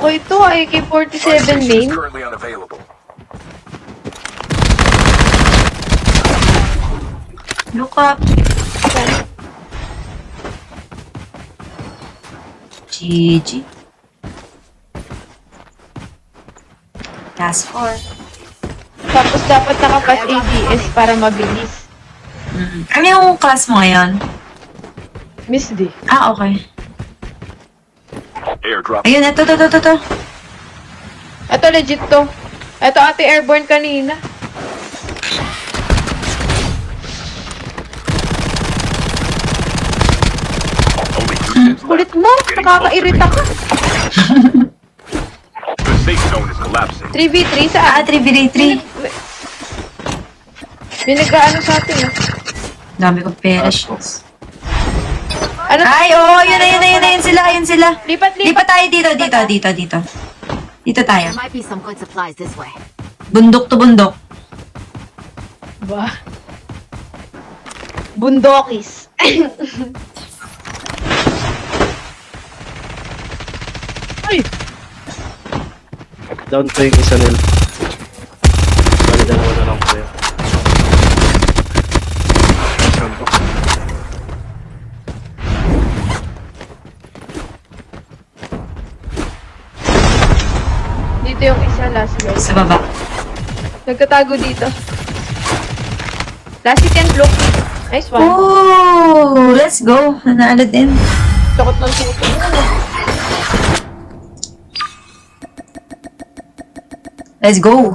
Okay to, AK-47 main. Currently unavailable. Look up. GG. Last 4. Tapos dapat nakapas ABS para mabilis. Ano yung class mo ngayon? Miss D. Ah, okay. Airdrop. Ayun, ito. Ito legit to. Ito ate airborne kanina. Only 2 minutes left. Kulit mo, nakakairita ka. The safe zone is collapsing. 3v3 sa Ah, 3v3. May nag-ano sa atin ah. Dami kong pera, shoes. Ano? Ay, oo, yun sila. Lipat. Lipat tayo dito. Dito tayo. There might be some good supplies this way. Bundok to bundok. Ba? Bundokis. Down ko yung isa nila. Bali, dalawa na lang po yun. Sampo. Dito yung isa last row. Sa baba. Nagtatago dito. Last hit and block. Nice one. Oh, let's go. Nanalo din. Takot ng suko. Let's go.